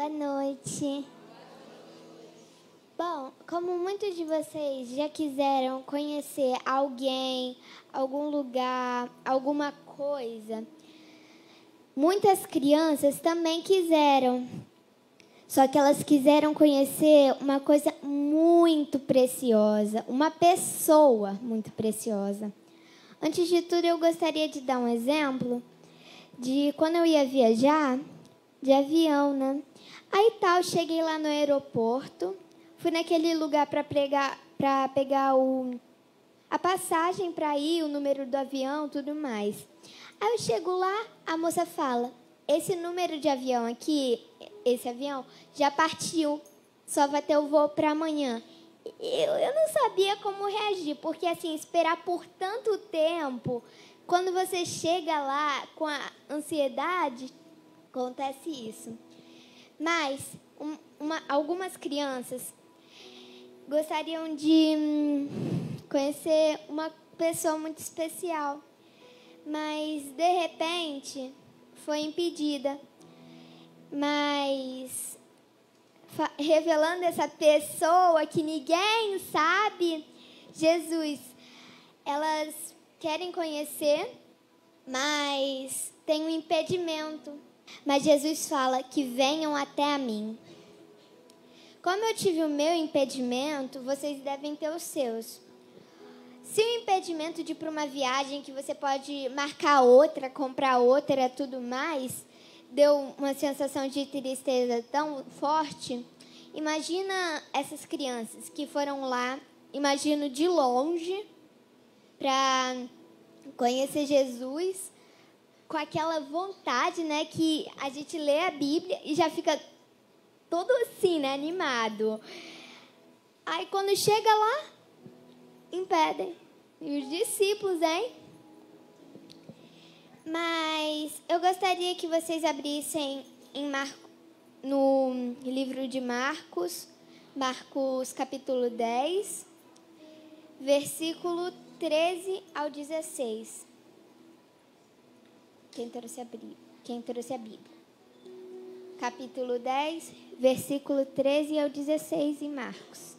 Boa noite. Bom, como muitos de vocês já quiseram conhecer alguém, algum lugar, alguma coisa, muitas crianças também quiseram. Só que elas quiseram conhecer uma coisa muito preciosa, uma pessoa muito preciosa. Antes de tudo, eu gostaria de dar um exemplo de quando eu ia viajar de avião, né? Aí tal, cheguei lá no aeroporto, fui naquele lugar para pegar a passagem para ir, o número do avião, tudo mais. Aí eu chego lá, a moça fala: esse número de avião aqui, esse avião já partiu, só vai ter o voo para amanhã. Eu não sabia como reagir, porque assim, esperar por tanto tempo, quando você chega lá com a ansiedade, acontece isso. Mas algumas crianças gostariam de conhecer uma pessoa muito especial, mas de repente foi impedida. Mas revelando essa pessoa que ninguém sabe, Jesus, elas querem conhecer, mas tem um impedimento. Mas Jesus fala que venham até a mim. Como eu tive o meu impedimento, vocês devem ter os seus. Se o impedimento de ir para uma viagem que você pode marcar outra, comprar outra, tudo mais, deu uma sensação de tristeza tão forte, imagina essas crianças que foram lá, imagino de longe, para conhecer Jesus, com aquela vontade, né, que a gente lê a Bíblia e já fica todo assim, né, animado. Aí quando chega lá, impedem. E os discípulos, hein? Mas eu gostaria que vocês abrissem no livro de Marcos, Marcos capítulo 10, versículo 13 ao 16. Quem trouxe a Bíblia? Capítulo 10, versículo 13 ao 16 em Marcos.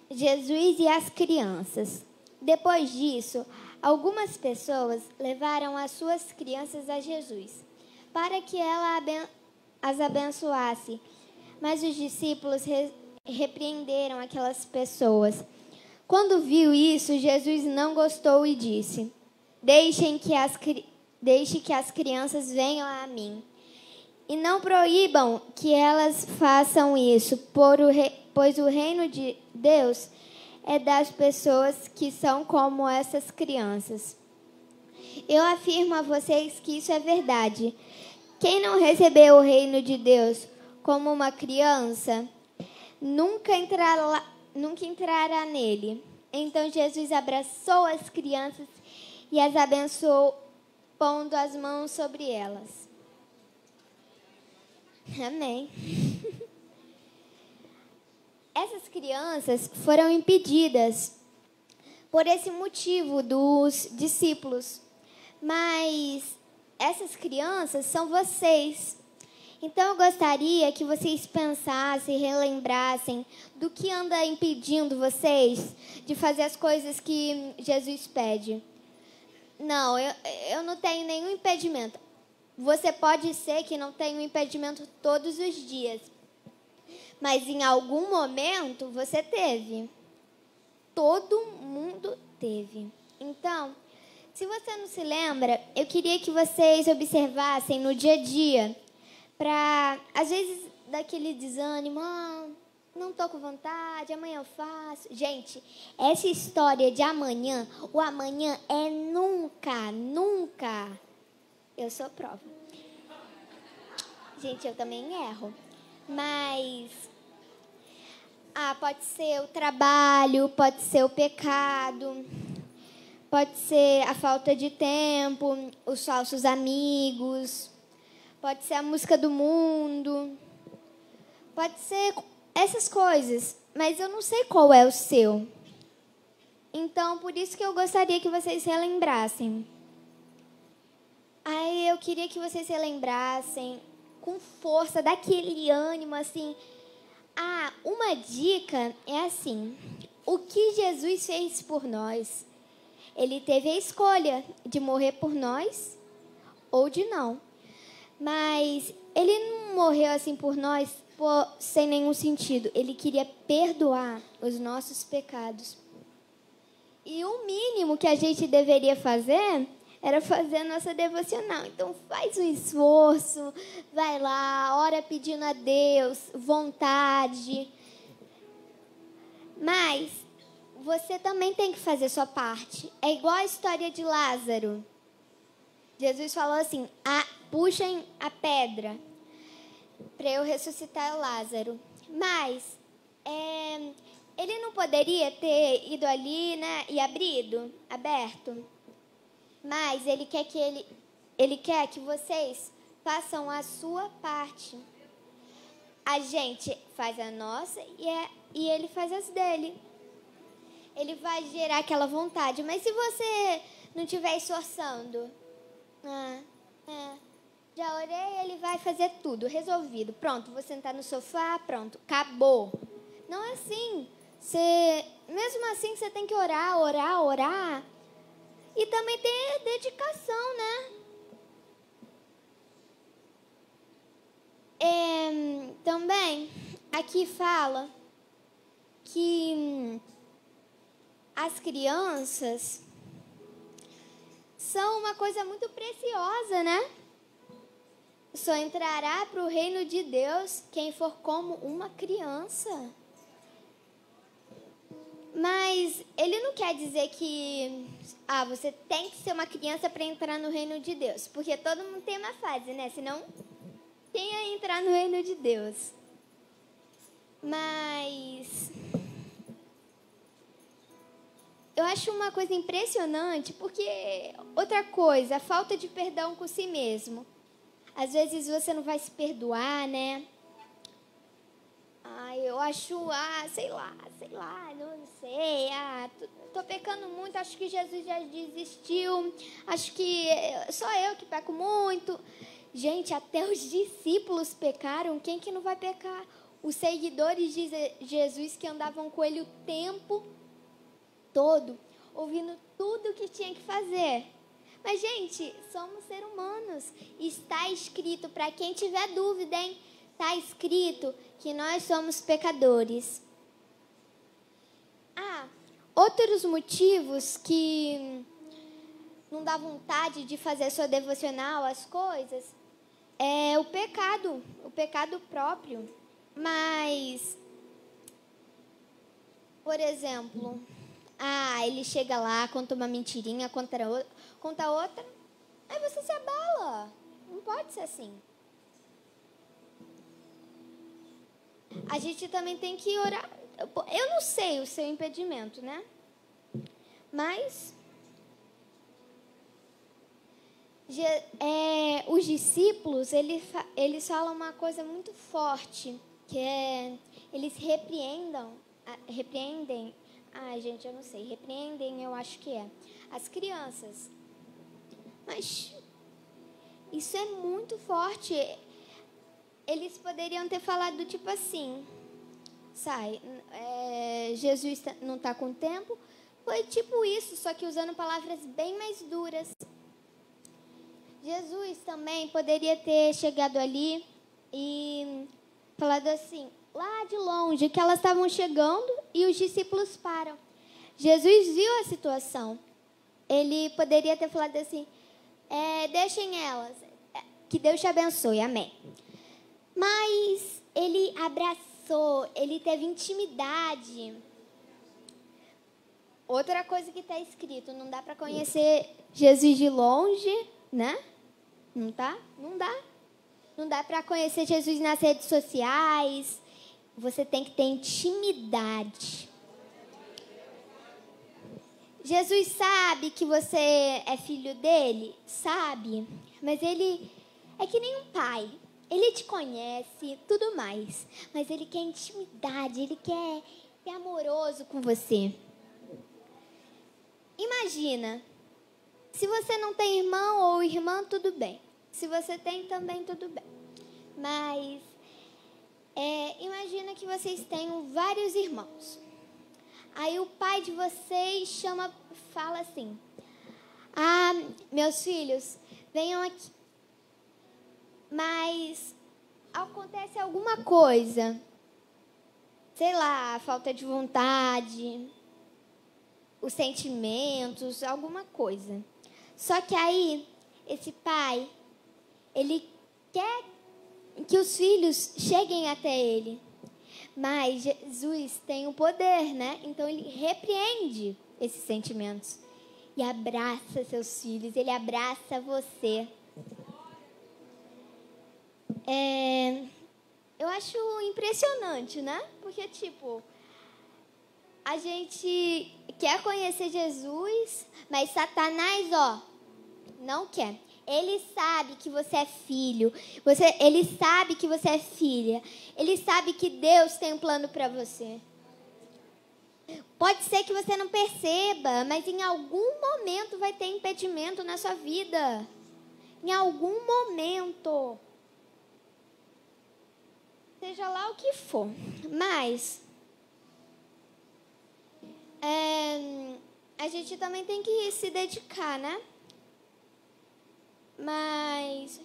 Jesus e as crianças. Depois disso, algumas pessoas levaram as suas crianças a Jesus, para que ela as abençoasse. Mas os discípulos repreenderam aquelas pessoas. Quando viu isso, Jesus não gostou e disse: Deixe que as crianças venham a mim. E não proíbam que elas façam isso, pois o reino de Deus é das pessoas que são como essas crianças. Eu afirmo a vocês que isso é verdade. Quem não recebeu o reino de Deus como uma criança, nunca entrará nele. Então Jesus abraçou as crianças e as abençoou, pondo as mãos sobre elas. Amém. Essas crianças foram impedidas por esse motivo dos discípulos. Mas essas crianças são vocês. Então eu gostaria que vocês pensassem, relembrassem do que anda impedindo vocês de fazer as coisas que Jesus pede. Não, eu não tenho nenhum impedimento. Você pode ser que não tenha um impedimento todos os dias, mas em algum momento você teve. Todo mundo teve. Então, se você não se lembra, eu queria que vocês observassem no dia a dia, para, às vezes, daquele desânimo, não estou com vontade, amanhã eu faço. Gente, essa história de amanhã, o amanhã é nunca, nunca. Eu sou prova. Gente, eu também erro. Mas, pode ser o trabalho, pode ser o pecado, pode ser a falta de tempo, os falsos amigos, pode ser a música do mundo, pode ser essas coisas, mas eu não sei qual é o seu. Então, por isso que eu gostaria que vocês relembrassem. Aí eu queria que vocês se lembrassem com força daquele ânimo, assim. Uma dica é assim: o que Jesus fez por nós? Ele teve a escolha de morrer por nós ou de não. Mas ele não morreu assim por nós sem nenhum sentido. Ele queria perdoar os nossos pecados. E o mínimo que a gente deveria fazer era fazer a nossa devocional. Então faz um esforço, vai lá, ora pedindo a Deus, vontade. Mas você também tem que fazer sua parte. É igual a história de Lázaro. Jesus falou assim: puxem a pedra para eu ressuscitar Lázaro. Mas ele não poderia ter ido ali, né, e aberto. Mas ele quer que vocês façam a sua parte. A gente faz a nossa e ele faz as dele. Ele vai gerar aquela vontade. Mas se você não estiver esforçando, já orei, ele vai fazer tudo, resolvido. Pronto, vou sentar no sofá, pronto, acabou. Não é assim. Mesmo assim, você tem que orar. E também ter dedicação, né? Também, aqui fala que as crianças são uma coisa muito preciosa, né? Só entrará para o reino de Deus quem for como uma criança. Mas ele não quer dizer que você tem que ser uma criança para entrar no reino de Deus. Porque todo mundo tem uma fase, né? Senão, quem ia entrar no reino de Deus? Mas eu acho uma coisa impressionante, porque outra coisa, a falta de perdão com si mesmo. Às vezes você não vai se perdoar, né? Eu acho, sei lá, não sei, tô pecando muito, acho que Jesus já desistiu, acho que só eu que peco muito. Gente, até os discípulos pecaram, quem que não vai pecar? Os seguidores de Jesus que andavam com ele o tempo todo, ouvindo tudo o que tinha que fazer. Mas, gente, somos seres humanos. Está escrito, para quem tiver dúvida, hein? Está escrito que nós somos pecadores. Outros motivos que não dá vontade de fazer sua devocional, as coisas, é o pecado próprio. Mas, por exemplo, ele chega lá, conta uma mentirinha, conta outra, aí você se abala. Não pode ser assim. A gente também tem que orar. Eu não sei o seu impedimento, né? Mas os discípulos, eles falam uma coisa muito forte, que é, eles repreendem, gente, eu não sei, repreendem, eu acho que é, as crianças. Mas isso é muito forte. Eles poderiam ter falado tipo assim: Jesus não está com tempo. Foi tipo isso, só que usando palavras bem mais duras. Jesus também poderia ter chegado ali e falado assim, lá de longe, que elas estavam chegando e os discípulos param. Jesus viu a situação. Ele poderia ter falado assim, deixem elas, que Deus te abençoe, amém. Mas ele abraçou, ele teve intimidade. Outra coisa que está escrito, não dá para conhecer Jesus de longe, né? Não tá? Não dá. Não dá para conhecer Jesus nas redes sociais. Você tem que ter intimidade. Jesus sabe que você é filho dele? Sabe. Mas ele é que nem um pai. Ele te conhece, tudo mais. Mas ele quer intimidade, ele quer ser amoroso com você. Imagina, Se você não tem irmão ou irmã, tudo bem. Se você tem, também tudo bem. Mas imagina que vocês tenham vários irmãos. Aí o pai de vocês fala assim: ah, meus filhos, venham aqui. Mas acontece alguma coisa, sei lá, falta de vontade, os sentimentos, alguma coisa. Só que aí, esse pai, ele quer que os filhos cheguem até ele. Mas Jesus tem o poder, né? Então ele repreende esses sentimentos e abraça seus filhos, ele abraça você. Eu acho impressionante, né? Porque, a gente quer conhecer Jesus, mas Satanás, não quer. Ele sabe que você é filho, ele sabe que você é filha, ele sabe que Deus tem um plano para você. Pode ser que você não perceba, mas em algum momento vai ter impedimento na sua vida. Em algum momento. Seja lá o que for. Mas a gente também tem que se dedicar, né? Mas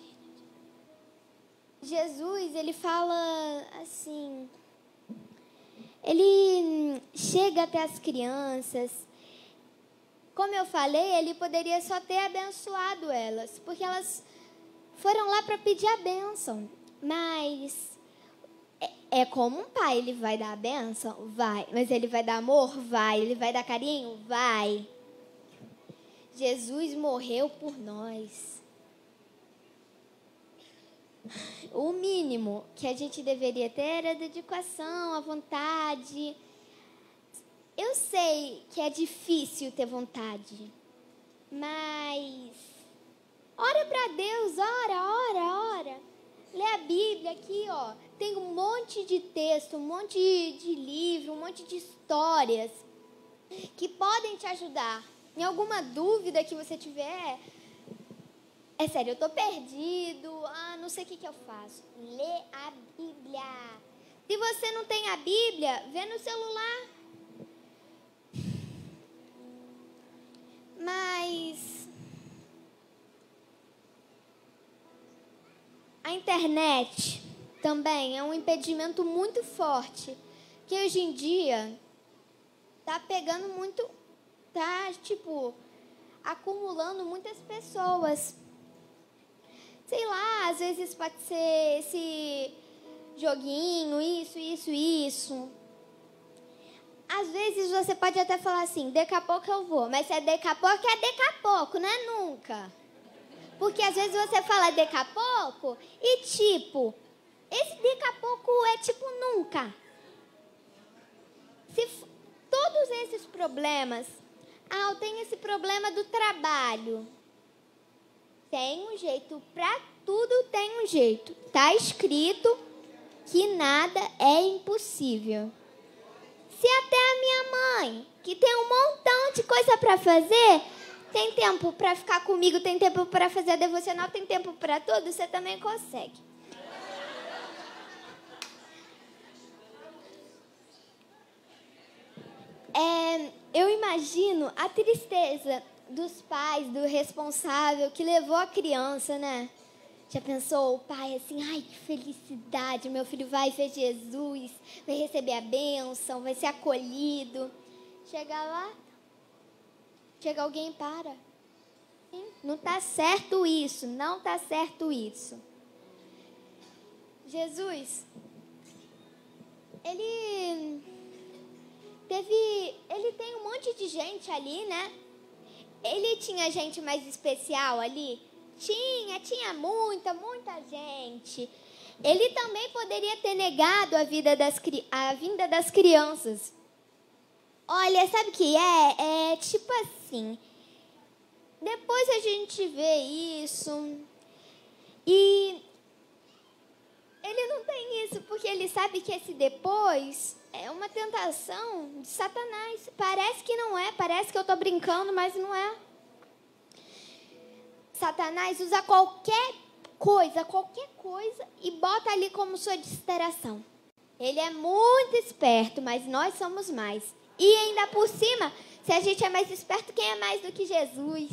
Jesus, ele fala assim, ele chega até as crianças. Como eu falei, ele poderia só ter abençoado elas, porque elas foram lá para pedir a bênção. Mas é como um pai, ele vai dar a bênção? Vai. Mas ele vai dar amor? Vai. Ele vai dar carinho? Vai. Jesus morreu por nós. O mínimo que a gente deveria ter era a dedicação, a vontade. Eu sei que é difícil ter vontade, mas ora para Deus, ora. Lê a Bíblia aqui, tem um monte de texto, um monte de livro, um monte de histórias que podem te ajudar. Em alguma dúvida que você tiver, é sério, eu estou perdido, não sei o que eu faço. Lê a Bíblia. Se você não tem a Bíblia, vê no celular. Mas a internet também é um impedimento muito forte, que hoje em dia tá pegando muito, acumulando muitas pessoas. Sei lá, às vezes pode ser esse joguinho, isso. Às vezes você pode até falar assim, daqui a pouco eu vou, mas se é daqui a pouco, é daqui a pouco, não é nunca. Porque às vezes você fala daqui a pouco e esse daqui a pouco é nunca. Se todos esses problemas, eu tenho esse problema do trabalho. Tem um jeito, para tudo tem um jeito. Está escrito que nada é impossível. Se até a minha mãe, que tem um montão de coisa para fazer, tem tempo para ficar comigo, tem tempo para fazer a devocional, tem tempo para tudo, você também consegue. Eu imagino a tristeza dos pais, do responsável que levou a criança, né? Já pensou o pai assim, ai, que felicidade, meu filho vai ver Jesus, vai receber a bênção, vai ser acolhido. Chega lá, chega alguém e para. Não está certo isso, não está certo isso. Jesus, ele tem um monte de gente ali, né? Ele tinha gente mais especial ali? Tinha muita gente. Ele também poderia ter negado a vinda das crianças. Olha, sabe o que é? É tipo assim, depois a gente vê isso. E ele não tem isso, porque ele sabe que esse depois é uma tentação de Satanás. Parece que não é, parece que eu estou brincando, mas não é. Satanás usa qualquer coisa e bota ali como sua distração. Ele é muito esperto, mas nós somos mais. E ainda por cima, se a gente é mais esperto, quem é mais do que Jesus?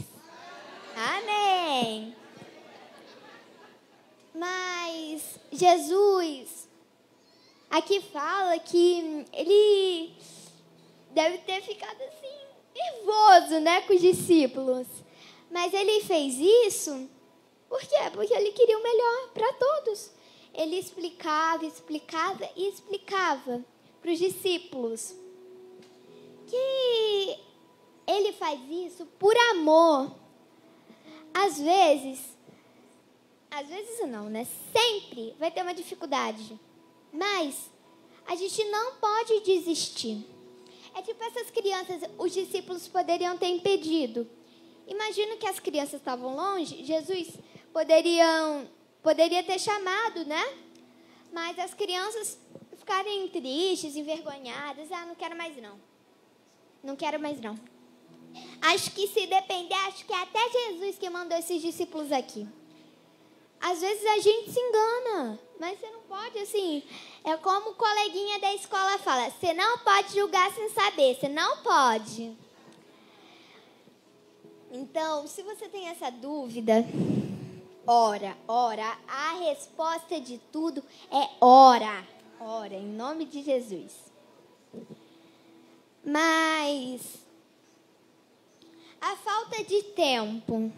Amém. Mas Jesus aqui fala que ele deve ter ficado assim, nervoso, né, com os discípulos. Mas ele fez isso, por quê? Porque ele queria o melhor para todos. Ele explicava para os discípulos que ele faz isso por amor. Às vezes não, né? Sempre vai ter uma dificuldade. Mas a gente não pode desistir. É tipo essas crianças, os discípulos poderiam ter impedido. Imagino que as crianças estavam longe, Jesus poderia ter chamado, né? Mas as crianças ficarem tristes, envergonhadas. Não quero mais não. Não quero mais não. Acho que se depender, acho que é até Jesus que mandou esses discípulos aqui. Às vezes a gente se engana, mas você não pode, assim... É como o coleguinha da escola fala, você não pode julgar sem saber, você não pode. Então, se você tem essa dúvida, ora. A resposta de tudo é ora. Ora, em nome de Jesus. Mas a falta de tempo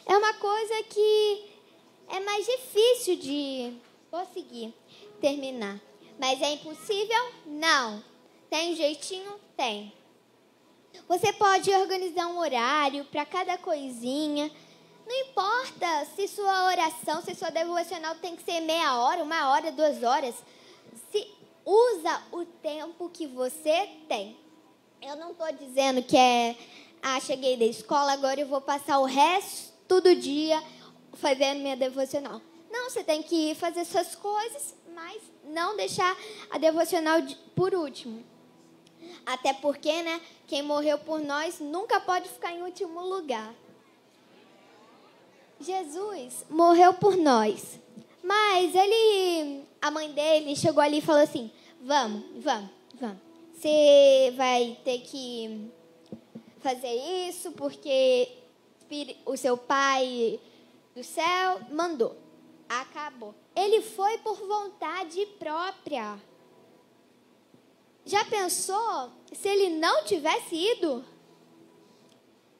é uma coisa que é mais difícil de conseguir terminar. Mas é impossível? Não. Tem jeitinho? Tem. Você pode organizar um horário para cada coisinha. Não importa se sua oração, se sua devocional tem que ser meia hora, 1 hora, 2 horas. Usa o tempo que você tem. Eu não estou dizendo que cheguei da escola, agora eu vou passar o resto do dia fazendo minha devocional. Não, você tem que fazer suas coisas, mas não deixar a devocional por último. Até porque, né, quem morreu por nós nunca pode ficar em último lugar. Jesus morreu por nós. Mas a mãe dele chegou ali e falou assim, vamos. Você vai ter que fazer isso porque o seu pai do céu mandou. Acabou. Ele foi por vontade própria. Já pensou se ele não tivesse ido?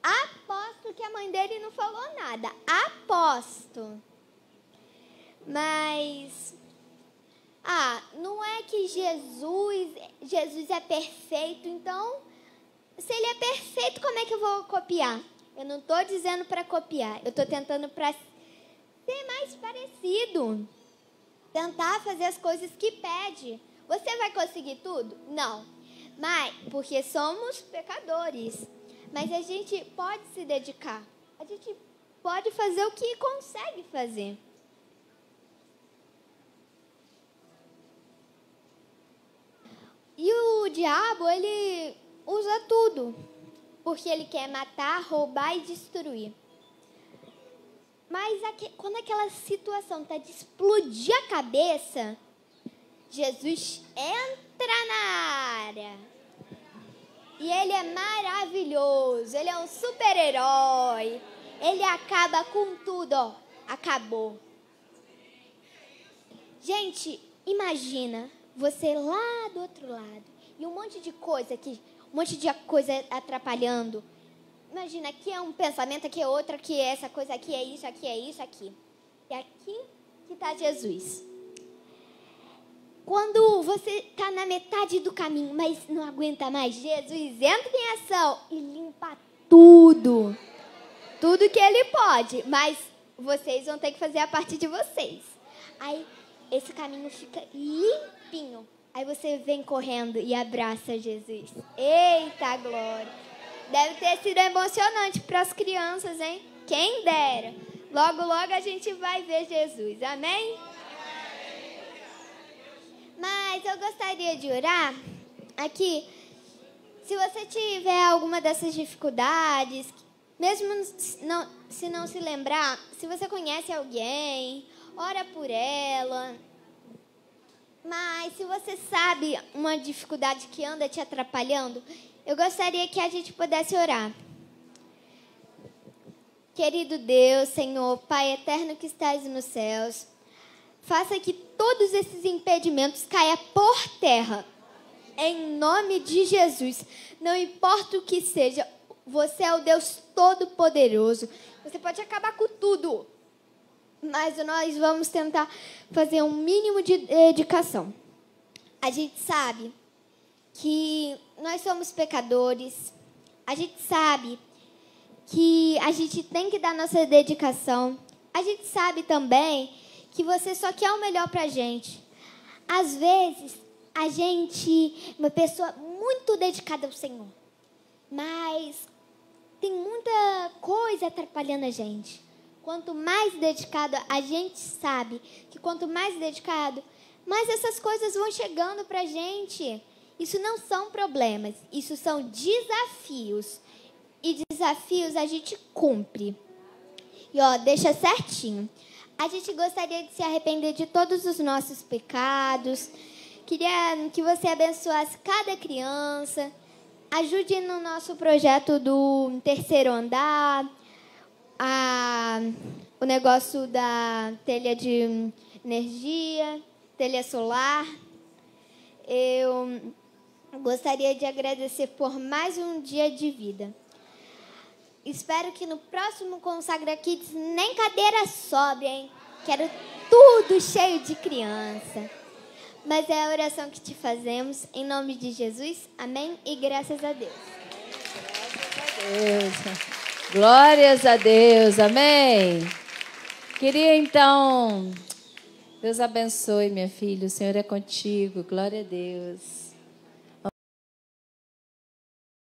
Aposto que a mãe dele não falou nada. Aposto. Mas, não é que Jesus é perfeito, então, se ele é perfeito, como é que eu vou copiar? Eu não estou dizendo para copiar, eu estou tentando para ser mais parecido. Tentar fazer as coisas que pede. Você vai conseguir tudo? Não. Mas, porque somos pecadores. Mas a gente pode se dedicar. A gente pode fazer o que consegue fazer. E o diabo, ele usa tudo. Porque ele quer matar, roubar e destruir. Mas quando aquela situação está de explodir a cabeça, Jesus entra na área. E ele é maravilhoso, ele é um super-herói. Ele acaba com tudo, acabou. Gente, imagina você lá do outro lado e um monte de coisa atrapalhando. Imagina, aqui é um pensamento, aqui é outro, aqui é essa coisa, aqui é isso, aqui é isso, aqui. E aqui que está Jesus. Quando você está na metade do caminho, mas não aguenta mais, Jesus entra em ação e limpa tudo. Tudo que ele pode, mas vocês vão ter que fazer a parte de vocês. Aí esse caminho fica limpinho. Aí você vem correndo e abraça Jesus. Eita glória! Deve ter sido emocionante para as crianças, hein? Quem dera. Logo, logo a gente vai ver Jesus. Amém? Mas eu gostaria de orar aqui. Se você tiver alguma dessas dificuldades, Mesmo se não se lembrar, se você conhece alguém, ora por ela. Mas se você sabe uma dificuldade que anda te atrapalhando, eu gostaria que a gente pudesse orar. Querido Deus, Senhor, Pai eterno que estás nos céus, faça que todos esses impedimentos caiam por terra. Em nome de Jesus. Não importa o que seja, você é o Deus Todo-Poderoso. Você pode acabar com tudo. Mas nós vamos tentar fazer um mínimo de dedicação. A gente sabe que nós somos pecadores. A gente sabe que a gente tem que dar nossa dedicação. A gente sabe também que você só quer o melhor pra gente. Às vezes, a gente é uma pessoa muito dedicada ao Senhor. Mas tem muita coisa atrapalhando a gente. Quanto mais dedicado, a gente sabe que quanto mais dedicado, mais essas coisas vão chegando pra gente. Isso não são problemas, isso são desafios. E desafios a gente cumpre. E deixa certinho. A gente gostaria de se arrepender de todos os nossos pecados. Queria que você abençoasse cada criança. Ajude no nosso projeto do terceiro andar. O negócio da telha de energia, telha solar. Eu gostaria de agradecer por mais um dia de vida. Espero que no próximo Consagra Kids nem cadeira sobre, hein? Quero tudo cheio de criança. Mas é a oração que te fazemos, em nome de Jesus. Amém? E graças a Deus. Glórias a Deus. Amém. Queria então... Deus abençoe, minha filha. O Senhor é contigo. Glória a Deus.